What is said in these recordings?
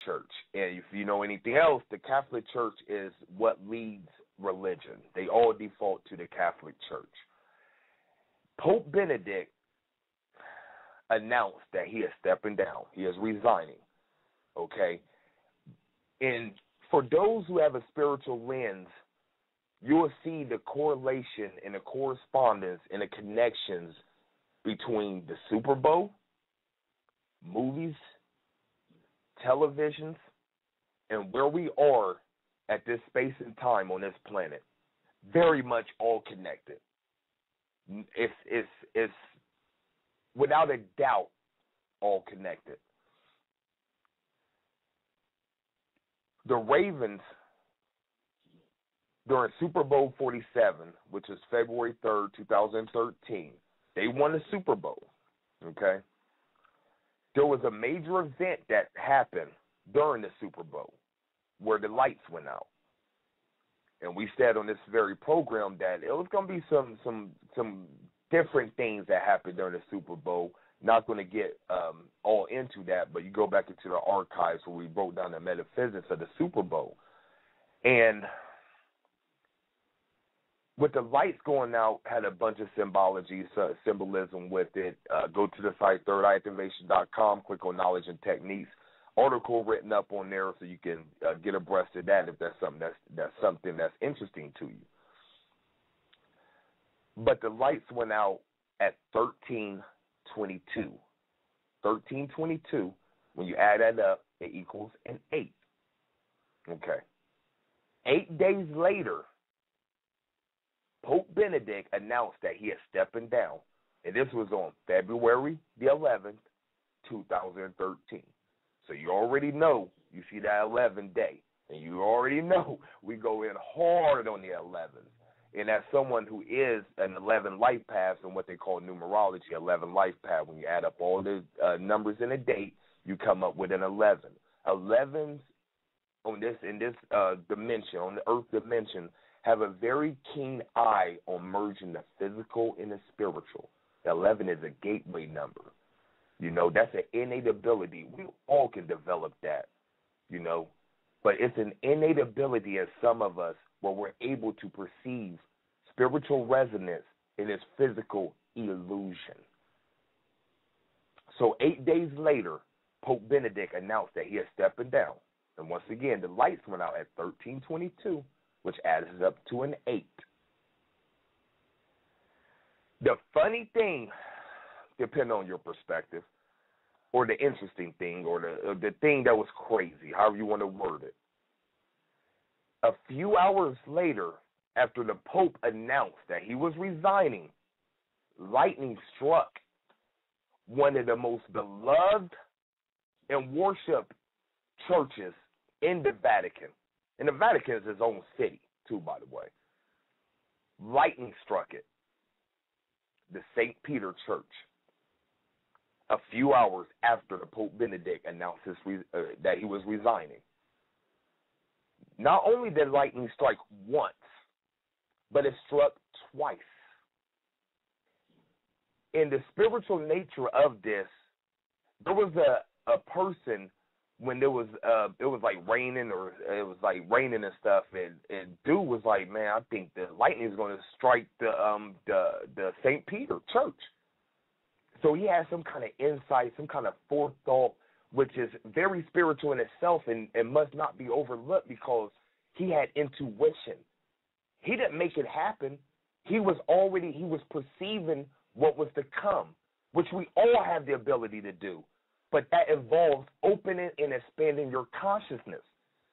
Church. And if you know anything else, the Catholic Church is what leads religion. They all default to the Catholic Church. Pope Benedict announced that he is stepping down. He is resigning. Okay? And for those who have a spiritual lens, you will see the correlation and the correspondence and the connections between the Super Bowl, movies, televisions, and where we are at this space and time on this planet. Very much all connected. It's without a doubt all connected. The Ravens, during Super Bowl 47, which is February 3rd, 2013, they won the Super Bowl, okay? There was a major event that happened during the Super Bowl where the lights went out. And we said on this very program that it was going to be some different things that happened during the Super Bowl. Not going to get all into that, but you go back into the archives where we broke down the metaphysics of the Super Bowl. And with the lights going out, had a bunch of symbology, symbolism with it. Go to the site, thirdeyeactivation.com, click on Knowledge and Techniques. Article written up on there so you can get abreast of that if that's something that's interesting to you. But the lights went out at 13:22. 13:22, when you add that up, it equals an 8. Okay. 8 days later, Pope Benedict announced that he is stepping down. And this was on February the 11th, 2013. So you already know, you see that 11th day. And you already know we go in hard on the 11th. And as someone who is an 11 life path and what they call numerology, 11 life path, when you add up all the numbers in a date, you come up with an 11. 11s on this dimension, on the earth dimension, have a very keen eye on merging the physical and the spiritual. The 11 is a gateway number. You know, that's an innate ability. We all can develop that, you know. But it's an innate ability in some of us where we're able to perceive spiritual resonance in its physical illusion. So 8 days later, Pope Benedict announced that he is stepping down. And once again, the lights went out at 13:22, which adds up to an 8. The funny thing, depending on your perspective, or the interesting thing, or the thing that was crazy, however you want to word it, a few hours later, after the Pope announced that he was resigning, lightning struck one of the most beloved and worshiped churches in the Vatican. And the Vatican is its own city, too, by the way. Lightning struck it. The St. Peter Church. A few hours after the Pope Benedict announced that he was resigning. Not only did lightning strike once, but it struck twice. In the spiritual nature of this, there was a person when it was like raining, or it was like raining and stuff, and dude was like, man, I think the lightning is going to strike the St. Peter Church. So he had some kind of insight, some kind of forethought, which is very spiritual in itself and must not be overlooked, because he had intuition. He didn't make it happen. He was perceiving what was to come, which we all have the ability to do. But that involves opening and expanding your consciousness,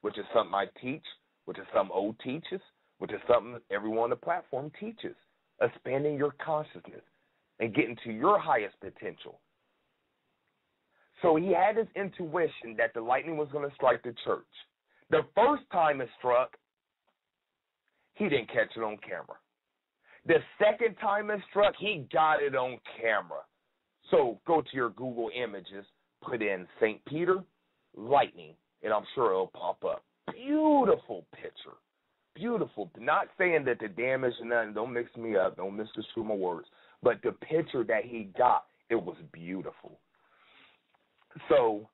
which is something I teach, which is something O teaches, which is something everyone on the platform teaches. Expanding your consciousness and getting to your highest potential. So he had his intuition that the lightning was going to strike the church. The first time it struck, he didn't catch it on camera. The second time it struck, he got it on camera. So go to your Google Images, put in St. Peter, lightning, and I'm sure it'll pop up. Beautiful picture. Beautiful. Not saying that the damage and nothing, don't mix me up, don't misconstrue my words, but the picture that he got, it was beautiful. So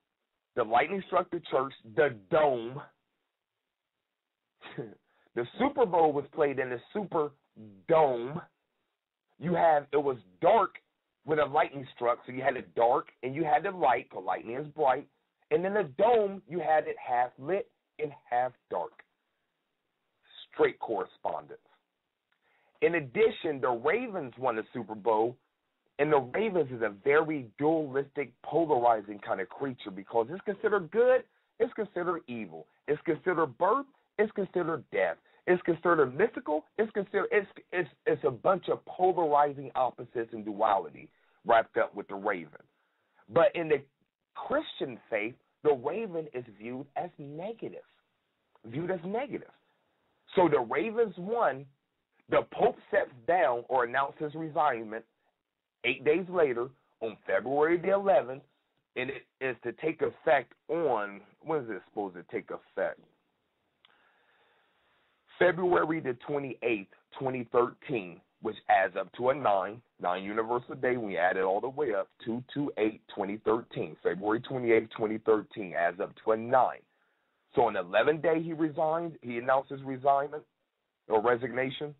the lightning struck the church, the dome. The Super Bowl was played in the Super Dome. It was dark when the lightning struck, so you had the dark and you had the light, because lightning is bright. And then the dome, you had it half lit and half dark. Straight correspondence. In addition, the Ravens won the Super Bowl, and the Ravens is a very dualistic, polarizing kind of creature because it's considered good, it's considered evil. It's considered birth, it's considered death. It's considered mystical. It's a bunch of polarizing opposites and duality wrapped up with the raven. But in the Christian faith, the raven is viewed as negative. So the Ravens won. The Pope steps down or announces resignation 8 days later on February the 11th, and it is to take effect on, when is it supposed to take effect? February the 28th, 2013, which adds up to a 9 universal day when we add it all the way up, 2/8/2013. February 28th, 2013 adds up to a 9. So on the 11th day he announced his resignation or resignation,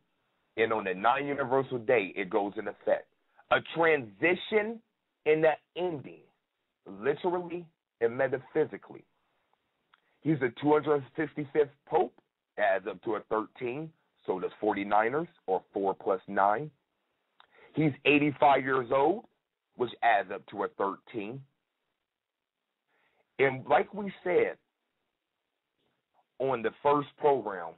and on the 9 universal day it goes in effect. A transition and an ending, literally and metaphysically. He's the 265th Pope. Adds up to a 13, so does 49ers, or 4 plus 9. He's 85 years old, which adds up to a 13. And like we said on the first program,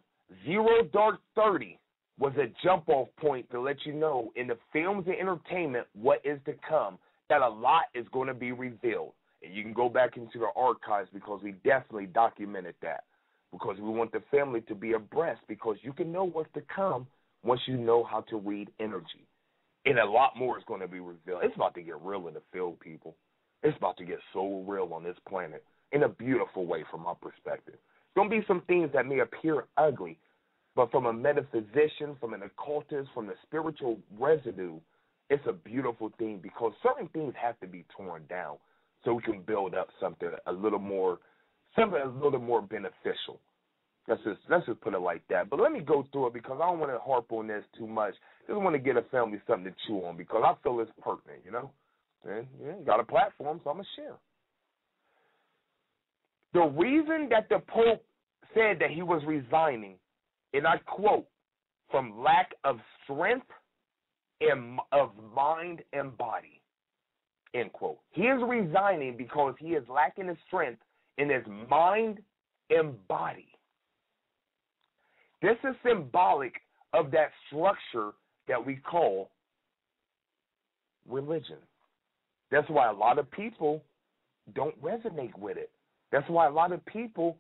0 Dark 30 was a jump-off point to let you know in the films and entertainment what is to come, that a lot is going to be revealed. And you can go back into the archives because we definitely documented that. Because we want the family to be abreast, because you can know what's to come once you know how to read energy. And a lot more is going to be revealed. It's about to get real in the field, people. It's about to get so real on this planet in a beautiful way from my perspective. There's going to be some things that may appear ugly, but from a metaphysician, from an occultist, from the spiritual residue, it's a beautiful thing because certain things have to be torn down so we can build up something a little more beneficial. Let's just put it like that. But let me go through it because I don't want to harp on this too much. Just want to get a family something to chew on because I feel it's pertinent, you know. And you got a platform, so I'm going to share. The reason that the Pope said that he was resigning, and I quote, from lack of strength and of mind and body, end quote. He is resigning because he is lacking the strength in his mind and body. This is symbolic of that structure that we call religion. That's why a lot of people don't resonate with it. That's why a lot of people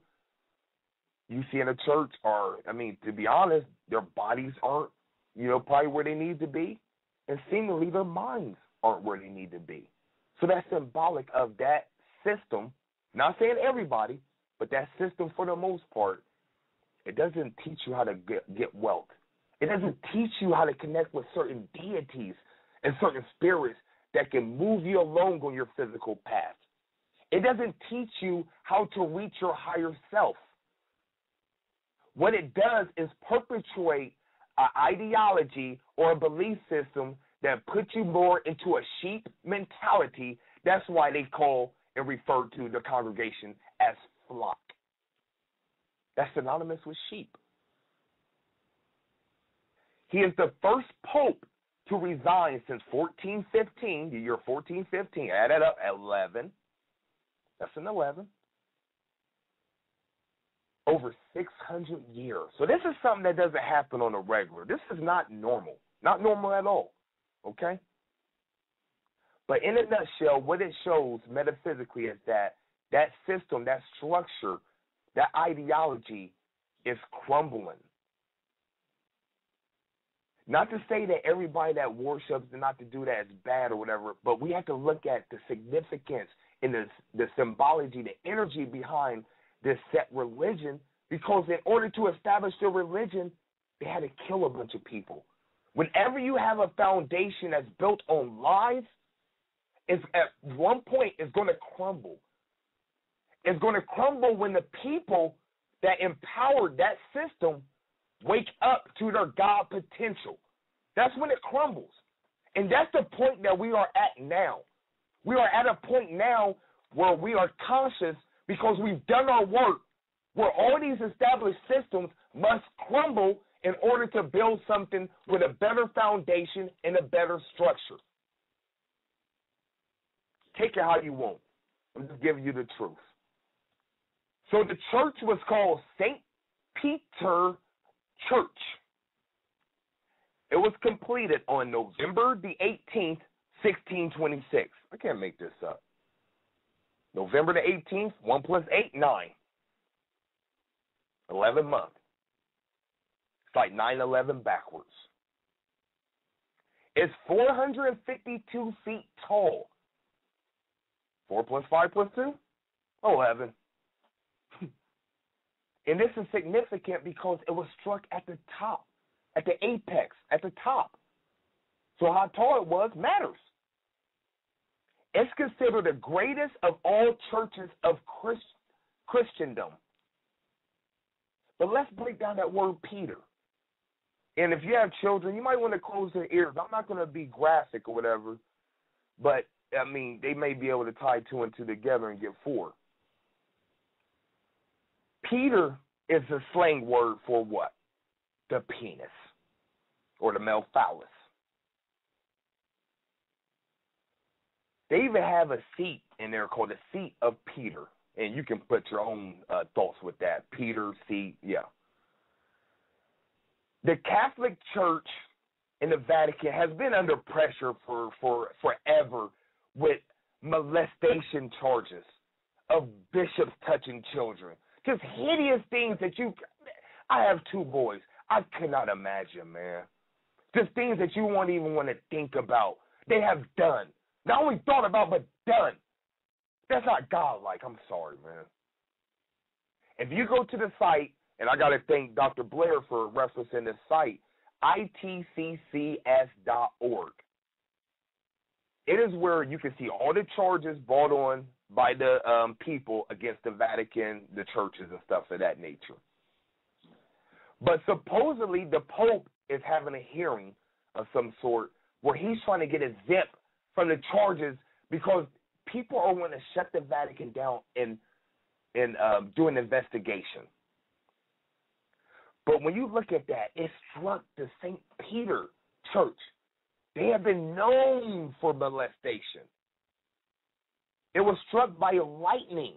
you see in a church are, to be honest, their bodies aren't, probably where they need to be, and seemingly their minds aren't where they need to be. So that's symbolic of that system. Not saying everybody, but that system for the most part, it doesn't teach you how to get wealth. It doesn't teach you how to connect with certain deities and certain spirits that can move you along on your physical path. It doesn't teach you how to reach your higher self. What it does is perpetuate an ideology or a belief system that puts you more into a sheep mentality. That's why they call and refer to the congregation as flock. That's synonymous with sheep. He is the first pope to resign since 1415, the year 1415. Add that up, 11. That's an 11. Over 600 years. So this is something that doesn't happen on a regular. This is not normal. Not normal at all. Okay? But in a nutshell, what it shows metaphysically is that that system, that structure, that ideology is crumbling. Not to say that everybody that worships and not to do that is bad or whatever, but we have to look at the significance and the symbology, the energy behind this set religion, because in order to establish their religion, they had to kill a bunch of people. Whenever you have a foundation that's built on lies, it's at one point it's going to crumble. is going to crumble when the people that empowered that system wake up to their God potential. That's when it crumbles. And that's the point that we are at now. We are at a point now where we are conscious because we've done our work, where all these established systems must crumble in order to build something with a better foundation and a better structure. Take it how you want. I'm just giving you the truth. So the church was called St. Peter Church. It was completed on November the 18th, 1626. I can't make this up. November the 18th, 1 plus 8, 9. 11 months. It's like 9/11 backwards. It's 452 feet tall. 4 plus 5 plus 2? 11. And this is significant because it was struck at the top, at the apex, at the top. So how tall it was matters. It's considered the greatest of all churches of Christendom. But let's break down that word Peter. And if you have children, you might want to close their ears. I'm not going to be graphic or whatever, but, I mean, they may be able to tie 2 and 2 together and get 4. Peter is a slang word for what? The penis or the male phallus. They even have a seat in there called the seat of Peter, and you can put your own thoughts with that. Peter, seat, yeah. The Catholic Church in the Vatican has been under pressure for forever with molestation charges of bishops touching children. Just hideous things that I have 2 boys. I cannot imagine, man. Just things that you won't even want to think about. They have done. Not only thought about, but done. That's not godlike. I'm sorry, man. If you go to the site, and I got to thank Dr. Blair for referencing this site, itccs.org. It is where you can see all the charges brought on by the people against the Vatican, the churches, and stuff of that nature. But supposedly the Pope is having a hearing of some sort where he's trying to get a zip from the charges because people are wanting to shut the Vatican down and do an investigation. But when you look at that, it struck the St. Peter Church. They have been known for molestation. It was struck by lightning.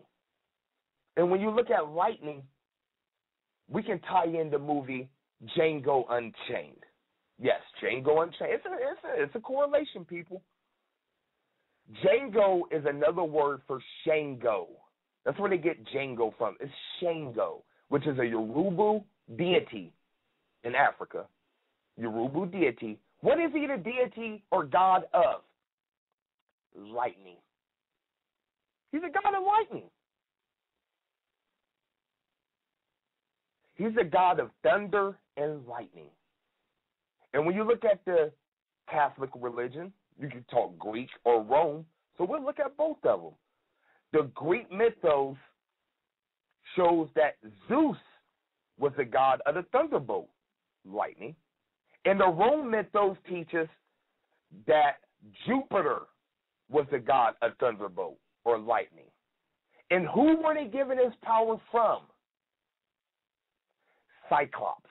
And when you look at lightning, we can tie in the movie Django Unchained. Yes, Django Unchained. It's a correlation, people. Django is another word for shango. That's where they get Django from. It's shango, which is a Yoruba deity in Africa. Yoruba deity. What is he the deity or god of? Lightning. He's a god of lightning. He's a god of thunder and lightning. And when you look at the Catholic religion, you can talk Greek or Rome, so we'll look at both of them. The Greek mythos shows that Zeus was the god of the thunderbolt, lightning. And the Rome mythos teaches that Jupiter was the god of thunderbolt or lightning. And who were they given his power from? Cyclops.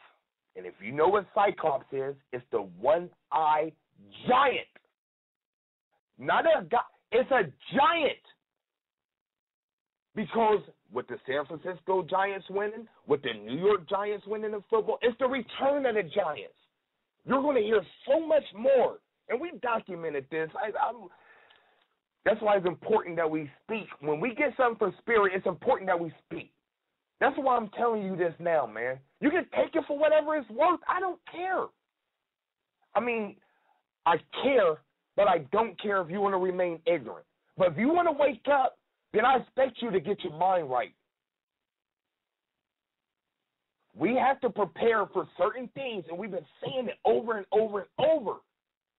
And if you know what Cyclops is, it's the one-eyed giant. Not a god, it's a giant. Because with the San Francisco Giants winning, with the New York Giants winning in football, it's the return of the Giants. You're going to hear so much more. And we documented this. That's why it's important that we speak. When we get something from spirit, it's important that we speak. That's why I'm telling you this now, man. You can take it for whatever it's worth. I don't care. I mean, I care, but I don't care if you want to remain ignorant. But if you want to wake up, then I expect you to get your mind right. We have to prepare for certain things, and we've been saying it over and over and over.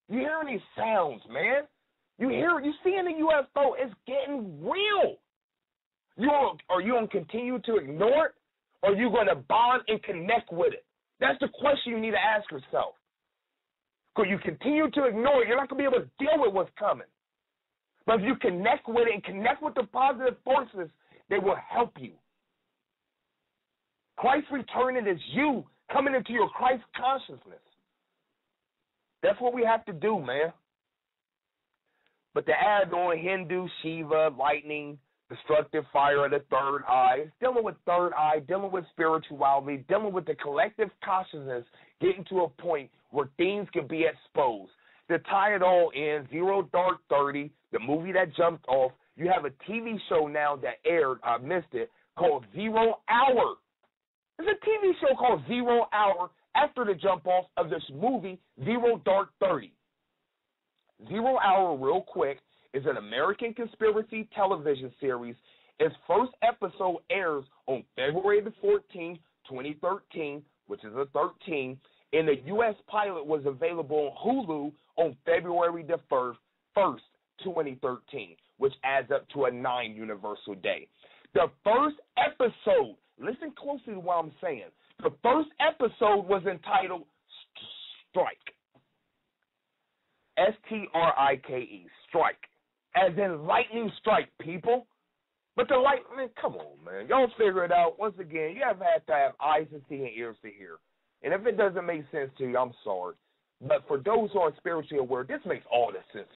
You hear these sounds, man. You see in the UFO, it's getting real. Are you going to continue to ignore it, or are you going to bond and connect with it? That's the question you need to ask yourself. Because you continue to ignore it, you're not going to be able to deal with what's coming. But if you connect with it and connect with the positive forces, they will help you. Christ returning is you coming into your Christ consciousness. That's what we have to do, man. But to add on Hindu, Shiva, lightning, destructive fire of the third eye, it's dealing with third eye, dealing with spirituality, dealing with the collective consciousness, getting to a point where things can be exposed. To tie it all in, Zero Dark 30, the movie that jumped off, you have a TV show now that aired, I missed it, called 0 Hour. There's a TV show called 0 Hour after the jump off of this movie, Zero Dark 30. 0 Hour, real quick, is an American conspiracy television series. Its first episode airs on February the 14th, 2013, which is a 13, and the U.S. pilot was available on Hulu on February the 1st, 2013, which adds up to a 9 universal day. The first episode, listen closely to what I'm saying, the first episode was entitled Strike. S-T-R-I-K-E, Strike. As in lightning strike, people. But the lightning, come on, man. Y'all figure it out. Once again, you have to have eyes to see and ears to hear. And if it doesn't make sense to you, I'm sorry. But for those who are spiritually aware, this makes all the sense